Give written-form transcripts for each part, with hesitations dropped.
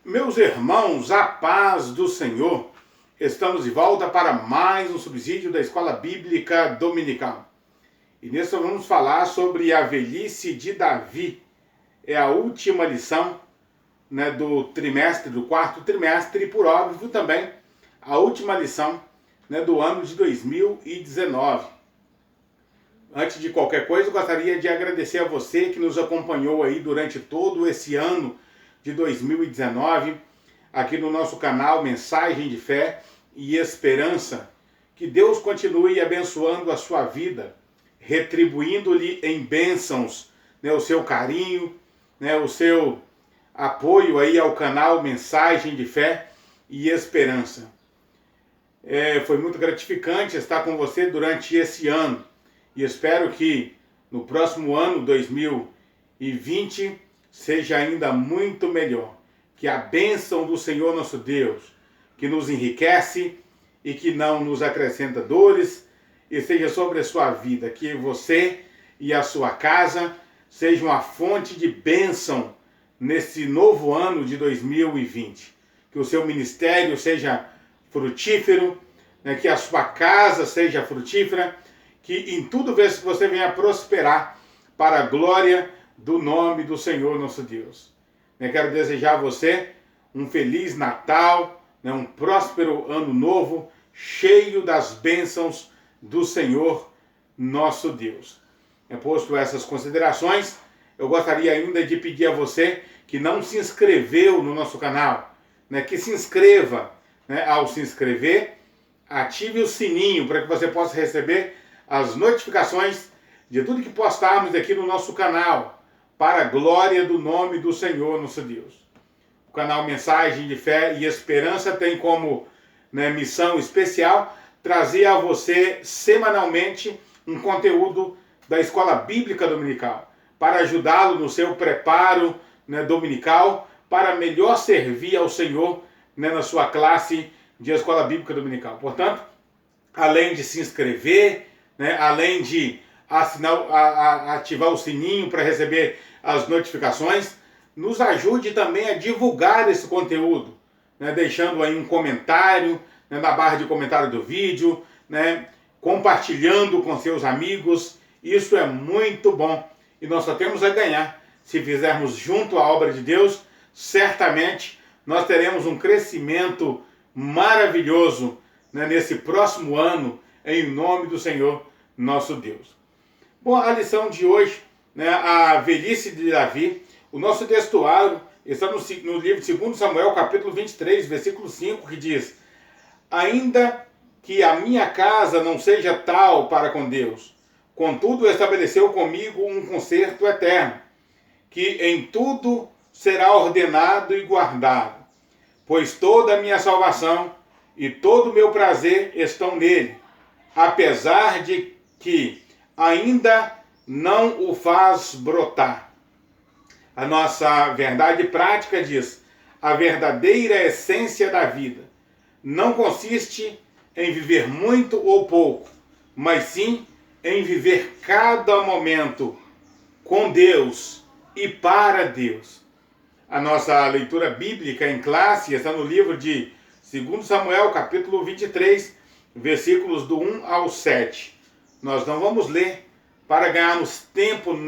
Meus irmãos, a paz do Senhor, estamos de volta para mais um subsídio da Escola Bíblica Dominical. E nesse vamos falar sobre a velhice de Davi. É a última lição do trimestre, do quarto trimestre, e por óbvio também a última lição do ano de 2019. Antes de qualquer coisa, eu gostaria de agradecer a você que nos acompanhou aí durante todo esse ano de 2019, aqui no nosso canal Mensagem de Fé e Esperança. Que Deus continue abençoando a sua vida, retribuindo-lhe em bênçãos o seu carinho, o seu apoio aí ao canal Mensagem de Fé e Esperança. Foi muito gratificante estar com você durante esse ano e espero que no próximo ano, 2020, seja ainda muito melhor. Que a bênção do Senhor nosso Deus, que nos enriquece e que não nos acrescenta dores, e seja sobre a sua vida, que você e a sua casa sejam a fonte de bênção nesse novo ano de 2020. Que o seu ministério seja frutífero, que a sua casa seja frutífera, que em tudo você venha prosperar para a glória do nome do Senhor nosso Deus. Eu quero desejar a você um feliz Natal, um próspero ano novo, cheio das bênçãos do Senhor nosso Deus. Posto essas considerações, eu gostaria ainda de pedir a você que não se inscreveu no nosso canal, que se inscreva. Ao se inscrever, ative o sininho para que você possa receber as notificações de tudo que postarmos aqui no nosso canal, para a glória do nome do Senhor nosso Deus. O canal Mensagem de Fé e Esperança tem como missão especial trazer a você semanalmente um conteúdo da Escola Bíblica Dominical, para ajudá-lo no seu preparo dominical, para melhor servir ao Senhor na sua classe de Escola Bíblica Dominical. Portanto, além de se inscrever, além de ativar o sininho para receber as notificações, nos ajude também a divulgar esse conteúdo, deixando aí um comentário na barra de comentário do vídeo, compartilhando com seus amigos. Isso é muito bom e nós só temos a ganhar se fizermos junto a obra de Deus. Certamente nós teremos um crescimento maravilhoso nesse próximo ano, em nome do Senhor nosso Deus. Bom, a lição de hoje, a velhice de Davi, o nosso textuário está no livro de 2 Samuel, capítulo 23, versículo 5, que diz: ainda que a minha casa não seja tal para com Deus, contudo estabeleceu comigo um concerto eterno, que em tudo será ordenado e guardado, pois toda a minha salvação e todo o meu prazer estão nele, apesar de que ainda não o faz brotar. A nossa verdade prática diz: a verdadeira essência da vida não consiste em viver muito ou pouco, mas sim em viver cada momento com Deus e para Deus. A nossa leitura bíblica em classe está no livro de 2 Samuel, capítulo 23, versículos do 1 ao 7. Nós não vamos ler para ganharmos tempo no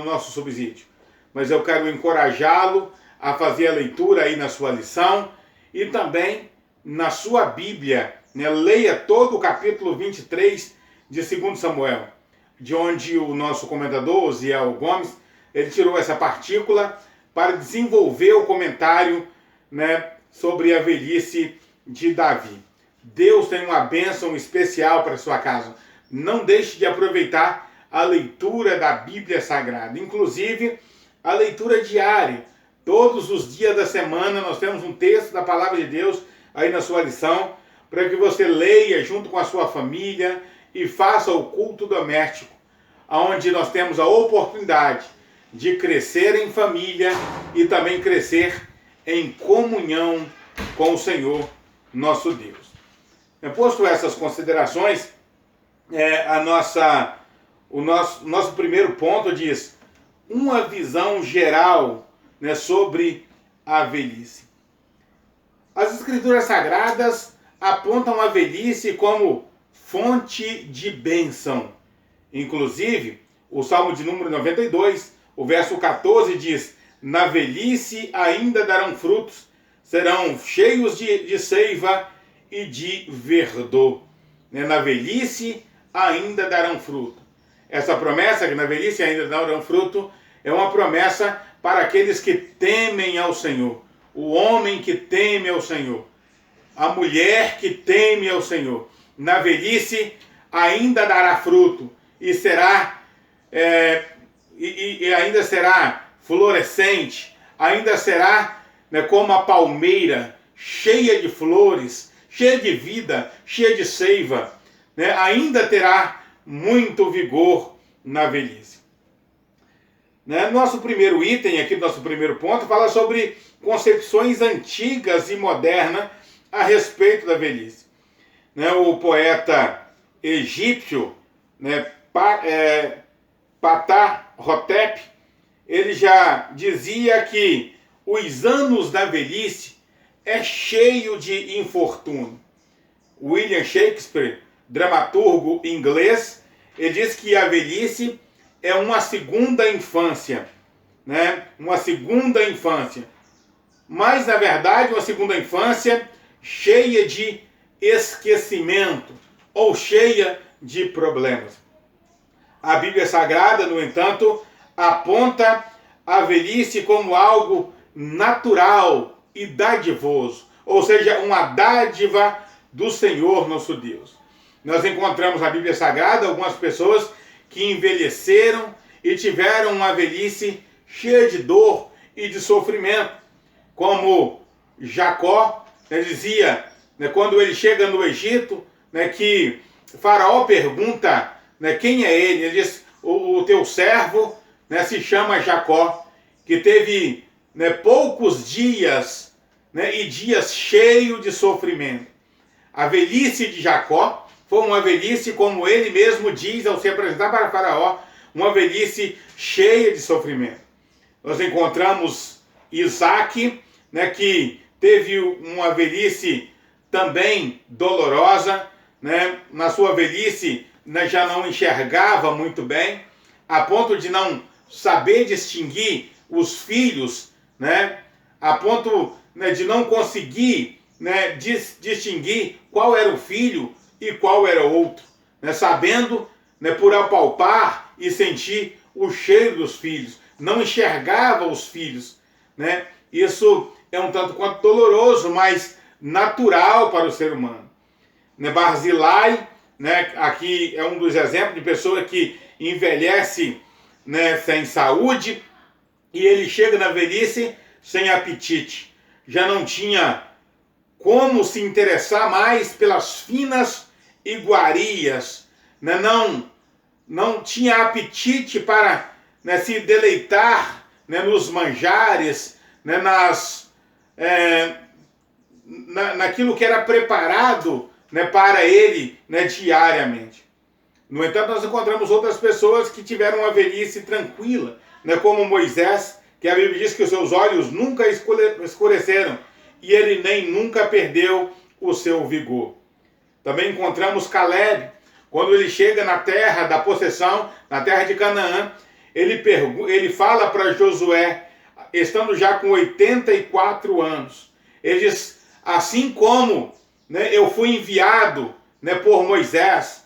nosso subsídio, mas eu quero encorajá-lo a fazer a leitura aí na sua lição e também na sua Bíblia. Leia todo o capítulo 23 de 2 Samuel, de onde o nosso comentador, Osiel Gomes, ele tirou essa partícula para desenvolver o comentário sobre a velhice de Davi. Deus tem uma bênção especial para a sua casa. Não deixe de aproveitar a leitura da Bíblia Sagrada, inclusive a leitura diária. Todos os dias da semana nós temos um texto da Palavra de Deus aí na sua lição, para que você leia junto com a sua família e faça o culto doméstico, onde nós temos a oportunidade de crescer em família e também crescer em comunhão com o Senhor nosso Deus. Posto essas considerações, o nosso primeiro ponto diz uma visão geral sobre a velhice. As Escrituras Sagradas apontam a velhice como fonte de bênção. Inclusive, o Salmo de número 92, o verso 14 diz: na velhice ainda darão frutos, serão cheios de seiva e de verdor. Na velhice ainda darão fruto. Essa promessa, que na velhice ainda darão fruto, é uma promessa para aqueles que temem ao Senhor. O homem que teme ao Senhor. A mulher que teme ao Senhor. Na velhice ainda dará fruto e será ainda será florescente, ainda será, né, como a palmeira, cheia de flores, cheia de vida, cheia de seiva, né, ainda terá muito vigor na velhice. Né? Nosso primeiro item, aqui nosso primeiro ponto, fala sobre concepções antigas e modernas a respeito da velhice. Né? O poeta egípcio, né, Ptah Hotep, ele já dizia que os anos da velhice é cheio de infortúnio. William Shakespeare, dramaturgo inglês, ele diz que a velhice é uma segunda infância, né? Uma segunda infância. Mas, na verdade, uma segunda infância cheia de esquecimento ou cheia de problemas. A Bíblia Sagrada, no entanto, aponta a velhice como algo natural e dadivoso, ou seja, uma dádiva do Senhor nosso Deus. Nós encontramos na Bíblia Sagrada algumas pessoas que envelheceram e tiveram uma velhice cheia de dor e de sofrimento, como Jacó, né, dizia, né, quando ele chega no Egito, né, que Faraó pergunta, né, quem é ele? Ele diz: o teu servo, né, se chama Jacó, que teve, né, poucos dias, né, e dias cheios de sofrimento. A velhice de Jacó foi uma velhice, como ele mesmo diz ao se apresentar para Faraó, uma velhice cheia de sofrimento. Nós encontramos Isaac, né, que teve uma velhice também dolorosa, né, na sua velhice, né, já não enxergava muito bem, a ponto de não saber distinguir os filhos, né, a ponto, né, de não conseguir, né, distinguir qual era o filho e qual era o outro, né, sabendo, né, por apalpar e sentir o cheiro dos filhos, não enxergava os filhos, né? Isso é um tanto quanto doloroso, mas natural para o ser humano. Né, Barzilai, né, aqui é um dos exemplos de pessoa que envelhece, né, sem saúde, e ele chega na velhice sem apetite. Já não tinha como se interessar mais pelas finas iguarias, né? Não tinha apetite para, né, se deleitar, né, nos manjares, né, naquilo que era preparado, né, para ele, né, diariamente. No entanto, nós encontramos outras pessoas que tiveram uma velhice tranquila, né, como Moisés, que a Bíblia diz que os seus olhos nunca escureceram e ele nem nunca perdeu o seu vigor. Também encontramos Caleb, quando ele chega na terra da possessão, na terra de Canaã, ele fala para Josué, estando já com 84 anos, ele diz: assim como, né, eu fui enviado, né, por Moisés,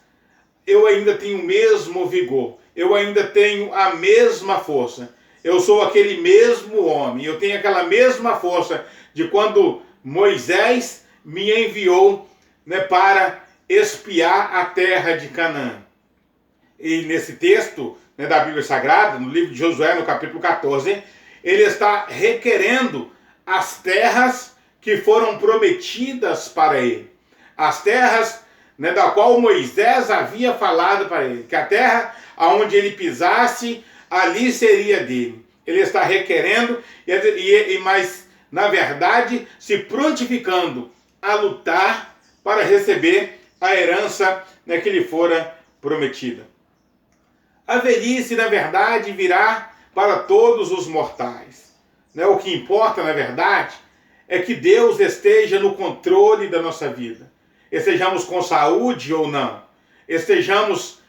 eu ainda tenho o mesmo vigor, eu ainda tenho a mesma força, eu sou aquele mesmo homem, eu tenho aquela mesma força de quando Moisés me enviou, né, para espiar a terra de Canaã. E nesse texto, né, da Bíblia Sagrada, no livro de Josué, no capítulo 14, ele está requerendo as terras que foram prometidas para ele. As terras, né, da qual Moisés havia falado para ele, que a terra aonde ele pisasse, ali seria dele. Ele está requerendo, mas na verdade se prontificando a lutar para receber a herança, né, que lhe fora prometida. A velhice, na verdade, virá para todos os mortais. Né? O que importa, na verdade, é que Deus esteja no controle da nossa vida. Estejamos com saúde ou não. Estejamos,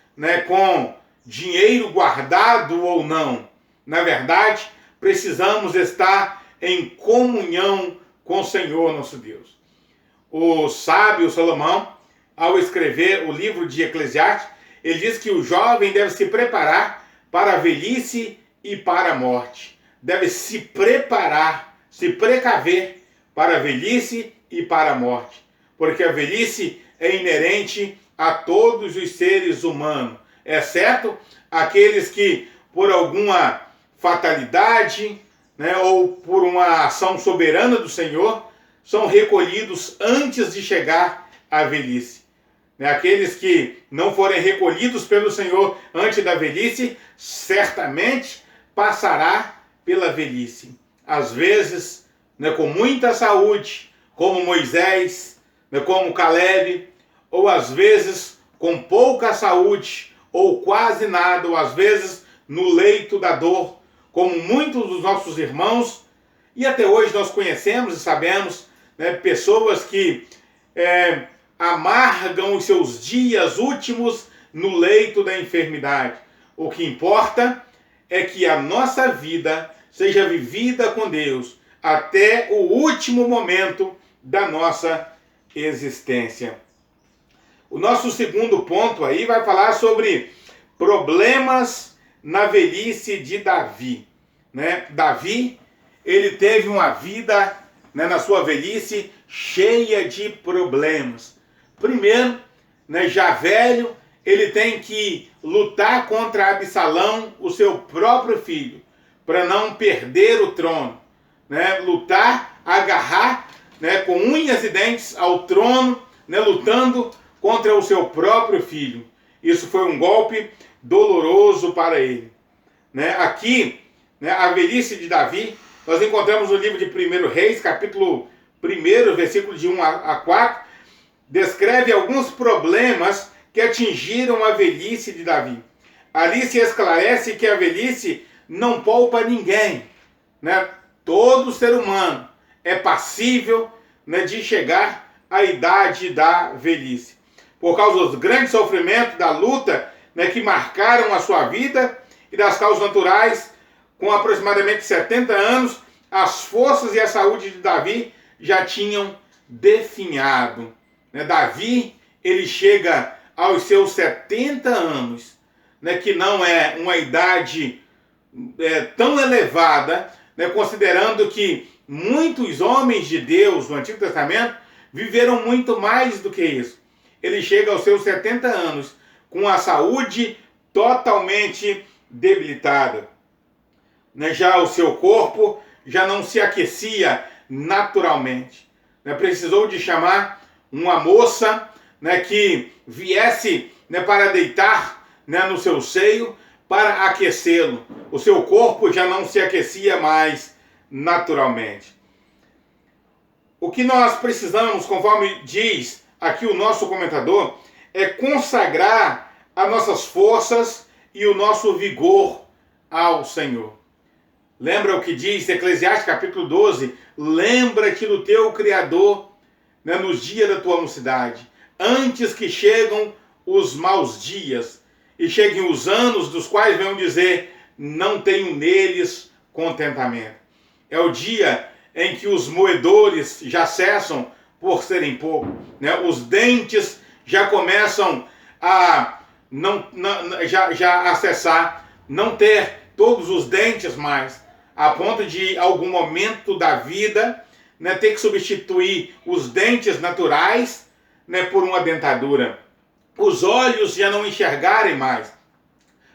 com dinheiro guardado ou não. Na verdade, precisamos estar em comunhão com o Senhor nosso Deus. O sábio Salomão, ao escrever o livro de Eclesiastes, ele diz que o jovem deve se preparar para a velhice e para a morte. Deve se preparar, se precaver para a velhice e para a morte. Porque a velhice é inerente a todos os seres humanos, exceto aqueles que, por alguma fatalidade, ou por uma ação soberana do Senhor, são recolhidos antes de chegar à velhice. Aqueles que não forem recolhidos pelo Senhor antes da velhice, certamente passará pela velhice. Às vezes, com muita saúde, como Moisés, como Caleb, ou às vezes com pouca saúde, ou quase nada, ou às vezes no leito da dor, como muitos dos nossos irmãos, e até hoje nós conhecemos e sabemos, pessoas que amargam os seus dias últimos no leito da enfermidade. O que importa é que a nossa vida seja vivida com Deus até o último momento da nossa existência. O nosso segundo ponto aí vai falar sobre problemas na velhice de Davi. Davi, ele teve uma vida, na sua velhice, cheia de problemas. Primeiro, já velho, ele tem que lutar contra Absalão, o seu próprio filho, para não perder o trono. Lutar, agarrar, com unhas e dentes ao trono, lutando contra o seu próprio filho. Isso foi um golpe doloroso para ele. Aqui, a velhice de Davi, nós encontramos no livro de 1 Reis, capítulo 1, versículo de 1 a 4, descreve alguns problemas que atingiram a velhice de Davi. Ali se esclarece que a velhice não poupa ninguém. Todo ser humano é passível, de chegar à idade da velhice. Por causa dos grandes sofrimentos, da luta, que marcaram a sua vida e das causas naturais, com aproximadamente 70 anos, as forças e a saúde de Davi já tinham definhado. Davi, ele chega aos seus 70 anos, que não é uma idade tão elevada, considerando que muitos homens de Deus no Antigo Testamento viveram muito mais do que isso. Ele chega aos seus 70 anos com a saúde totalmente debilitada. Já o seu corpo já não se aquecia naturalmente. Precisou de chamar uma moça que viesse para deitar no seu seio para aquecê-lo. O seu corpo já não se aquecia mais naturalmente. O que nós precisamos, conforme diz aqui o nosso comentador, é consagrar as nossas forças e o nosso vigor ao Senhor. Lembra o que diz Eclesiastes capítulo 12? Lembra-te do teu Criador nos dias da tua mocidade, antes que chegam os maus dias e cheguem os anos dos quais venham dizer, não tenho neles contentamento. É o dia em que os moedores já cessam por serem pouco, os dentes já começam a já cessar, não ter todos os dentes mais, a ponto de algum momento da vida ter que substituir os dentes naturais por uma dentadura. Os olhos já não enxergarem mais.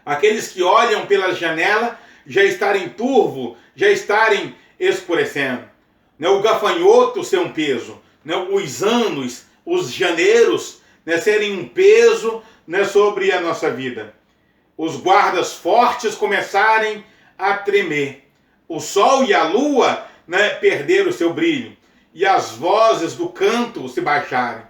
Aqueles que olham pela janela já estarem turvo, já estarem escurecendo. O gafanhoto ser um peso, os anos, os janeiros serem um peso sobre a nossa vida. Os guardas fortes começarem a tremer. O sol e a lua perderam o seu brilho. E as vozes do canto se baixarem.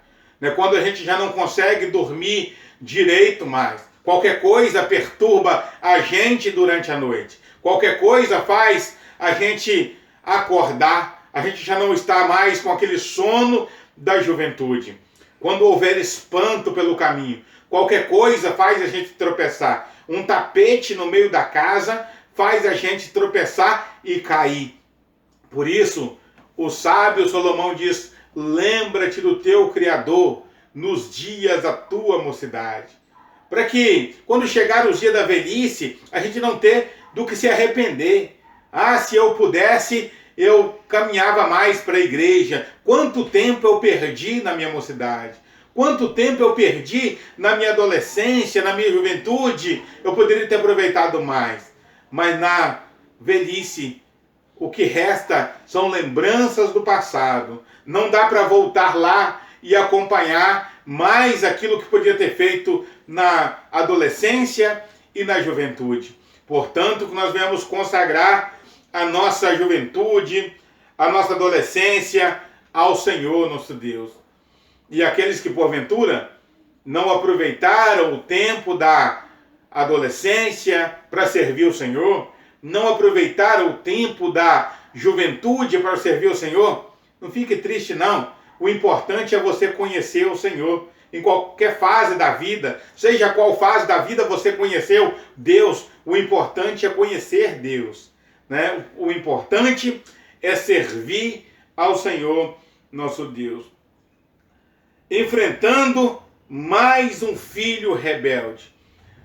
Quando a gente já não consegue dormir direito mais. Qualquer coisa perturba a gente durante a noite. Qualquer coisa faz a gente acordar a gente já não está mais com aquele sono da juventude. Quando houver espanto pelo caminho, qualquer coisa faz a gente tropeçar. Um tapete no meio da casa faz a gente tropeçar e cair. Por isso, o sábio Salomão diz: lembra-te do teu Criador nos dias da tua mocidade. Para que, quando chegar os dias da velhice, a gente não ter do que se arrepender. Ah, se eu pudesse, eu caminhava mais para a igreja. Quanto tempo eu perdi na minha mocidade? Quanto tempo eu perdi na minha adolescência, na minha juventude? Eu poderia ter aproveitado mais. Mas na velhice, o que resta são lembranças do passado. Não dá para voltar lá e acompanhar mais aquilo que podia ter feito na adolescência e na juventude. Portanto, que nós venhamos consagrar a nossa juventude, a nossa adolescência ao Senhor nosso Deus. E aqueles que porventura não aproveitaram o tempo da adolescência para servir o Senhor, não aproveitaram o tempo da juventude para servir o Senhor, não fique triste não. O importante é você conhecer o Senhor em qualquer fase da vida, seja qual fase da vida você conheceu Deus, o importante é conhecer Deus, né? O importante é servir ao Senhor nosso Deus. Enfrentando mais um filho rebelde.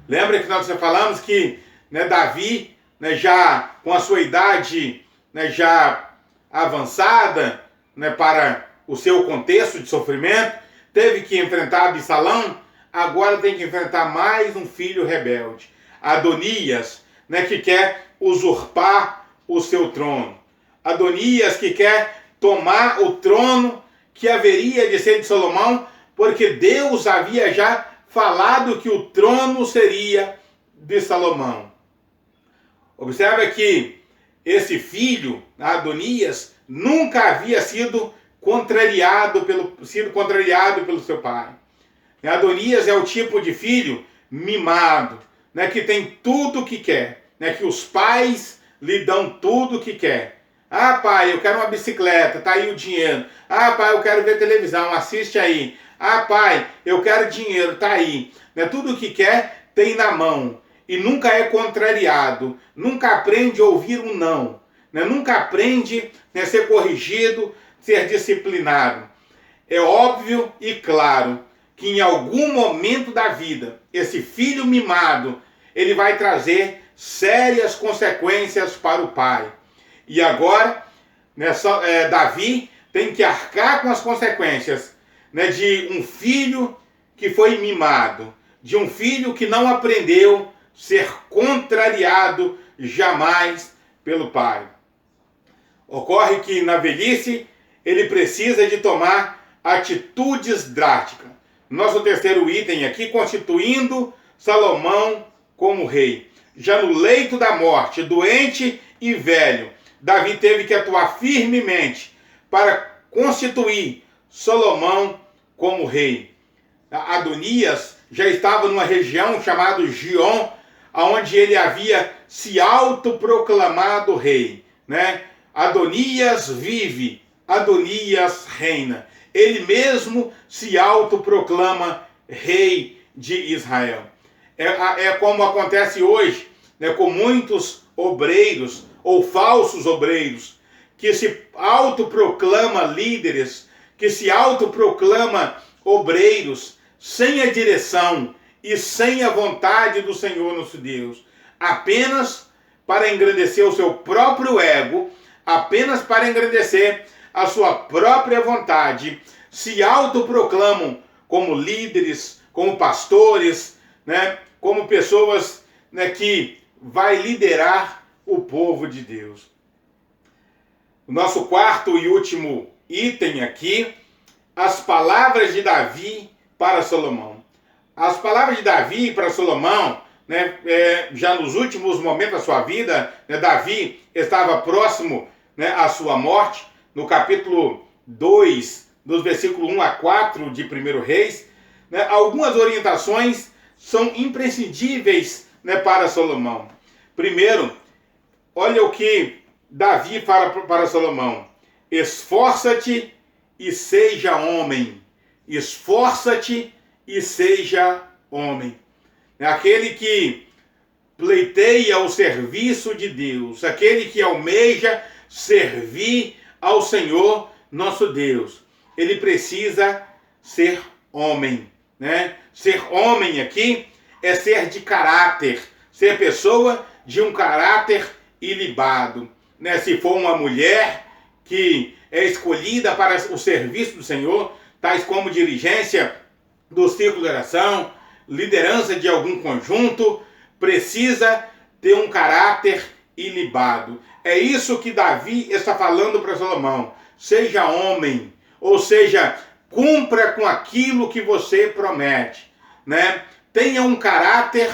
Lembra que nós já falamos que, né, Davi, né, já com a sua idade, né, já avançada, né, para o seu contexto de sofrimento, teve que enfrentar Absalão, agora tem que enfrentar mais um filho rebelde, Adonias, né, que quer usurpar o seu trono. Adonias que quer tomar o trono que haveria de ser de Salomão, porque Deus havia já falado que o trono seria de Salomão. Observe que esse filho, Adonias, nunca havia sido contrariado pelo seu pai. Adonias é o tipo de filho mimado, né, que tem tudo o que quer, né, que os pais lhe dão tudo o que quer. Ah, pai, eu quero uma bicicleta, tá aí o dinheiro. Ah, pai, eu quero ver televisão, assiste aí. Ah, pai, eu quero dinheiro, tá aí. Né, tudo o que quer tem na mão. E nunca é contrariado, nunca aprende a ouvir um não. Né, nunca aprende a ser corrigido, ser disciplinado. É óbvio e claro que em algum momento da vida, esse filho mimado, ele vai trazer sérias consequências para o pai. E agora, Davi tem que arcar com as consequências, né, de um filho que foi mimado, de um filho que não aprendeu a ser contrariado jamais pelo pai. Ocorre que na velhice ele precisa de tomar atitudes drásticas. Nosso terceiro item aqui, constituindo Salomão como rei. Já no leito da morte, doente e velho, Davi teve que atuar firmemente para constituir Salomão como rei. Adonias já estava numa região chamada Gion, onde ele havia se autoproclamado rei, né? Adonias vive, Adonias reina. Ele mesmo se autoproclama rei de Israel. É como acontece hoje, né, com muitos obreiros ou falsos obreiros que se autoproclama líderes, que se autoproclama obreiros sem a direção e sem a vontade do Senhor nosso Deus, apenas para engrandecer o seu próprio ego, apenas para engrandecer a sua própria vontade, se autoproclamam como líderes, como pastores, né, como pessoas, né, que vai liderar o povo de Deus. O nosso quarto e último item aqui, as palavras de Davi para Salomão. As palavras de Davi para Salomão, né, já nos últimos momentos da sua vida, né, Davi estava próximo, né, à sua morte. No capítulo 2, dos versículos 1 a 4 de 1 Reis, né, algumas orientações são imprescindíveis, né, para Salomão. Primeiro, olha o que Davi fala para Salomão. esforça-te e seja homem. Esforça-te e seja homem. É aquele que pleiteia o serviço de Deus, aquele que almeja servir ao Senhor nosso Deus. Ele precisa ser homem, né? Ser homem aqui é ser de caráter, ser pessoa de um caráter ilibado, né? Se for uma mulher que é escolhida para o serviço do Senhor, tais como dirigência do círculo de oração, liderança de algum conjunto, precisa ter um caráter ilibado. É isso que Davi está falando para Salomão. Seja homem, ou seja, cumpra com aquilo que você promete, né? Tenha um caráter,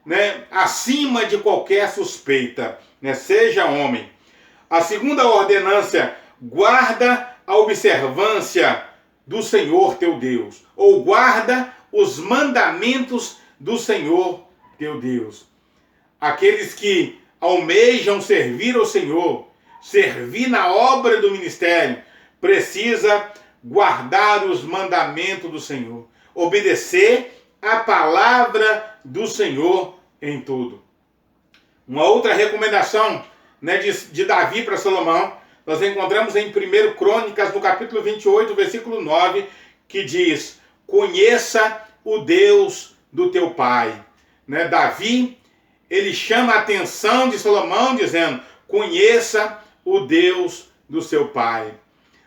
né, acima de qualquer suspeita, né? Seja homem. A segunda ordenança, guarda a observância do Senhor teu Deus, ou guarda os mandamentos do Senhor teu Deus. Aqueles que almejam servir ao Senhor, servir na obra do ministério, precisa guardar os mandamentos do Senhor, obedecer a palavra do Senhor em tudo. Uma outra recomendação, né, de Davi para Salomão, nós encontramos em 1 Crônicas, no capítulo 28, versículo 9, que diz: conheça o Deus do teu pai. Né? Davi, ele chama a atenção de Salomão dizendo: conheça o Deus do seu pai.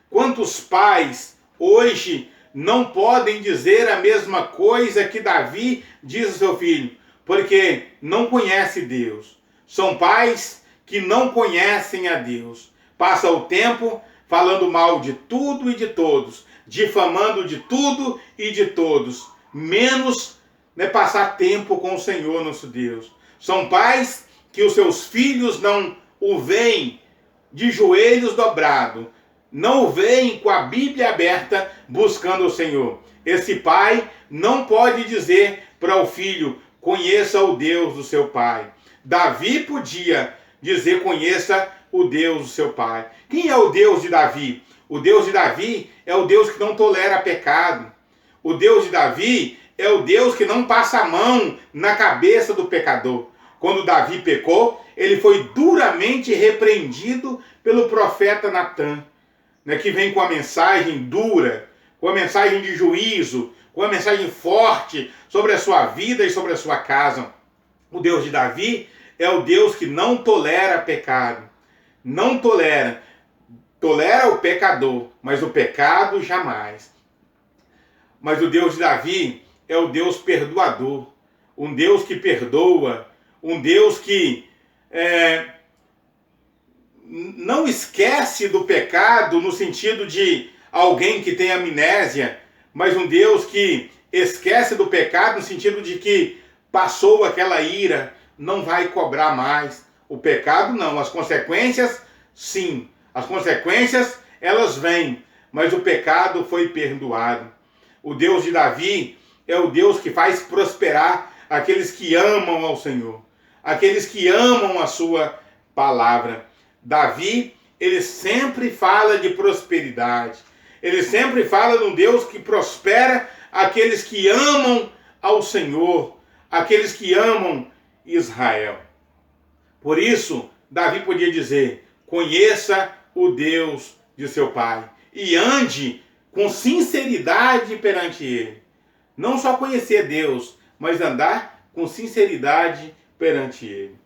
Quantos pais hoje não podem dizer a mesma coisa que Davi diz ao seu filho, porque não conhece Deus. São pais que não conhecem a Deus. Passa o tempo falando mal de tudo e de todos, difamando de tudo e de todos, menos, né, passar tempo com o Senhor nosso Deus. São pais que os seus filhos não o veem de joelhos dobrados, não o veem com a Bíblia aberta buscando o Senhor. Esse pai não pode dizer para o filho: conheça o Deus do seu pai. Davi podia dizer: conheça o Deus do seu pai. Quem é o Deus de Davi? O Deus de Davi é o Deus que não tolera pecado. O Deus de Davi é o Deus que não passa a mão na cabeça do pecador. Quando Davi pecou, ele foi duramente repreendido pelo profeta Natã, né, que vem com a mensagem dura, com a mensagem de juízo, com a mensagem forte sobre a sua vida e sobre a sua casa. O Deus de Davi é o Deus que não tolera pecado. Não tolera. Tolera o pecador, mas o pecado jamais. Mas o Deus de Davi é o Deus perdoador. Um Deus que perdoa. Um Deus que não esquece do pecado no sentido de alguém que tem amnésia, mas um Deus que esquece do pecado no sentido de que passou aquela ira, não vai cobrar mais. O pecado não, as consequências sim, as consequências elas vêm, mas o pecado foi perdoado. O Deus de Davi é o Deus que faz prosperar aqueles que amam ao Senhor, aqueles que amam a sua palavra. Davi, ele sempre fala de prosperidade, ele sempre fala de um Deus que prospera aqueles que amam ao Senhor, aqueles que amam Israel. Por isso, Davi podia dizer: conheça o Deus de seu pai e ande com sinceridade perante ele. Não só conhecer Deus, mas andar com sinceridade perante ele.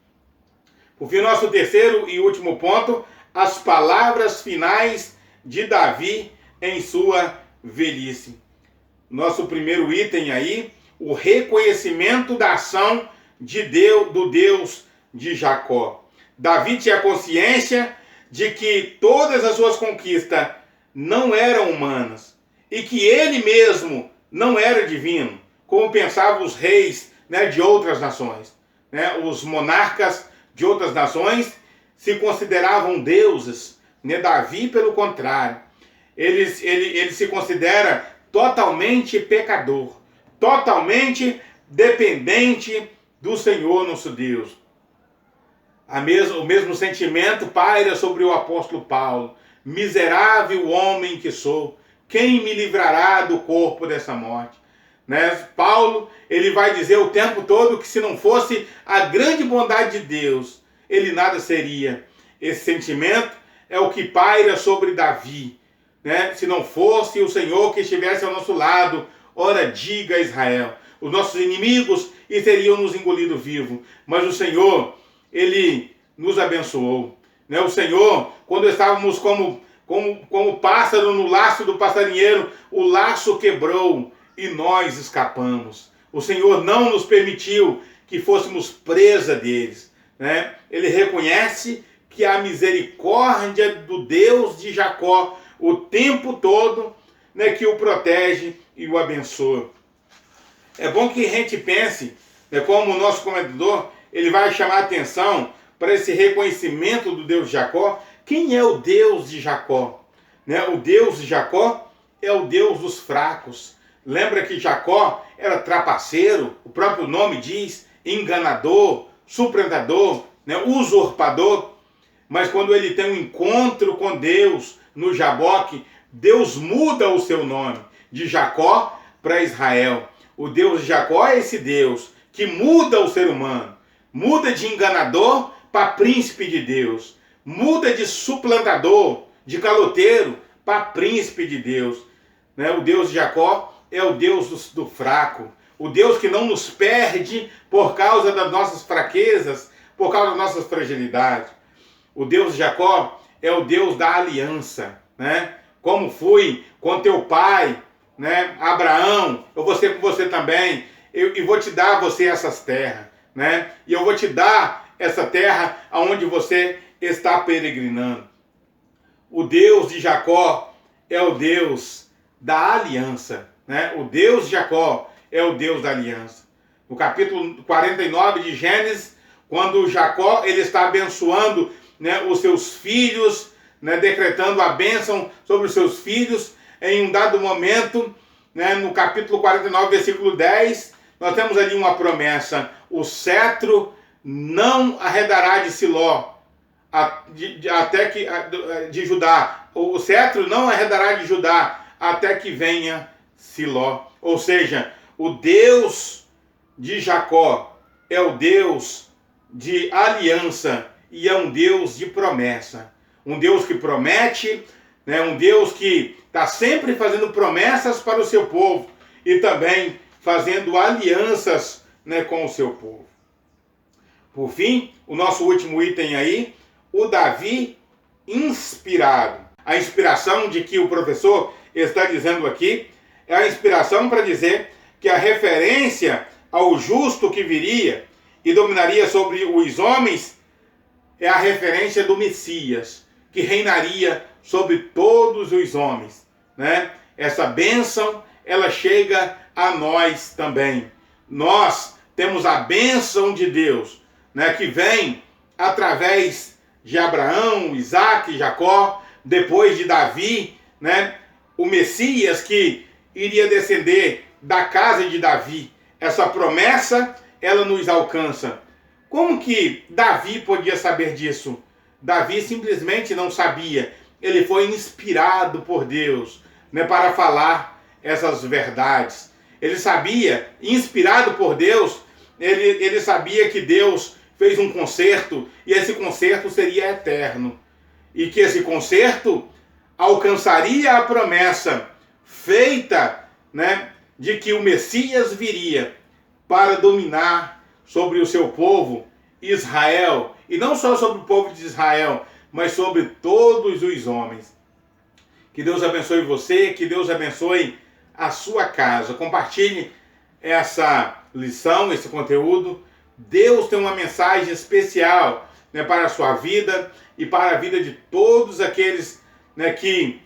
Por fim, nosso terceiro e último ponto, as palavras finais de Davi em sua velhice. Nosso primeiro item aí, o reconhecimento da ação de Deus, do Deus de Jacó. Davi tinha consciência de que todas as suas conquistas não eram humanas e que ele mesmo não era divino, como pensavam os reis, né, de outras nações. Né? Os monarcas de outras nações se consideravam deuses. Né? Davi, pelo contrário, ele se considera totalmente pecador, totalmente dependente do Senhor nosso Deus. O mesmo sentimento paira sobre o apóstolo Paulo. Miserável homem que sou, quem me livrará do corpo dessa morte? Né? Paulo, ele vai dizer o tempo todo que se não fosse a grande bondade de Deus, ele nada seria. Esse sentimento é o que paira sobre Davi. Né? Se não fosse o Senhor que estivesse ao nosso lado, ora diga a Israel, os nossos inimigos teriam nos engolido vivo. Mas o Senhor, ele nos abençoou. Né? O Senhor, quando estávamos como pássaro no laço do passarinheiro, o laço quebrou e nós escapamos. O Senhor não nos permitiu que fôssemos presa deles. Né? Ele reconhece que a misericórdia do Deus de Jacó o tempo todo, né, que o protege e o abençoa. É bom que a gente pense, né, como o nosso comentador, ele vai chamar a atenção para esse reconhecimento do Deus de Jacó. Quem é o Deus de Jacó? Né? O Deus de Jacó é o Deus dos fracos. Lembra que Jacó era trapaceiro, o próprio nome diz, enganador, suplantador, né, usurpador. Mas quando ele tem um encontro com Deus no Jaboque, Deus muda o seu nome de Jacó para Israel. O Deus de Jacó é esse Deus que muda o ser humano, muda de enganador para príncipe de Deus, muda de suplantador, de caloteiro para príncipe de Deus. Né? O Deus de Jacó é o Deus do fraco, o Deus que não nos perde por causa das nossas fraquezas, por causa das nossas fragilidades. O Deus de Jacó é o Deus da aliança, né? Como fui com teu pai, né, Abraão, eu vou ser com você também, e vou te dar a você essas terras, né? E eu vou te dar essa terra aonde você está peregrinando. O Deus de Jacó é o Deus da aliança, né? O Deus de Jacó é o Deus da aliança. No capítulo 49 de Gênesis, quando Jacó ele está abençoando, né, os seus filhos, né, decretando a bênção sobre os seus filhos, em um dado momento, né, no capítulo 49, versículo 10, nós temos ali uma promessa: o cetro não arredará de Siló, de Judá, o cetro não arredará de Judá, até que venha Siló. Ou seja, o Deus de Jacó é o Deus de aliança e é um Deus de promessa. Um Deus que promete, né? Um Deus que está sempre fazendo promessas para o seu povo e também fazendo alianças, né, com o seu povo. Por fim, o nosso último item aí, o Davi inspirado. A inspiração de que o professor está dizendo aqui é a inspiração para dizer que a referência ao justo que viria e dominaria sobre os homens é a referência do Messias, que reinaria sobre todos os homens, né? Essa bênção, ela chega a nós também. Nós temos a bênção de Deus, né, que vem através de Abraão, Isaac e Jacó, depois de Davi, né, o Messias que iria descender da casa de Davi. Essa promessa, ela nos alcança. Como que Davi podia saber disso? Davi simplesmente não sabia. Ele foi inspirado por Deus, né, para falar essas verdades. Ele sabia, inspirado por Deus, ele sabia que Deus fez um concerto e esse concerto seria eterno. E que esse concerto alcançaria a promessa feita, né, de que o Messias viria para dominar sobre o seu povo, Israel, e não só sobre o povo de Israel, mas sobre todos os homens. Que Deus abençoe você, que Deus abençoe a sua casa. Compartilhe essa lição, esse conteúdo. Deus tem uma mensagem especial, né, para a sua vida e para a vida de todos aqueles, né, que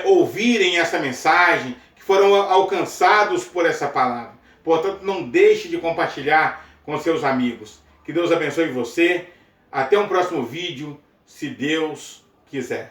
ouvirem essa mensagem, que foram alcançados por essa palavra. Portanto, não deixe de compartilhar com seus amigos. Que Deus abençoe você. Até um próximo vídeo, se Deus quiser.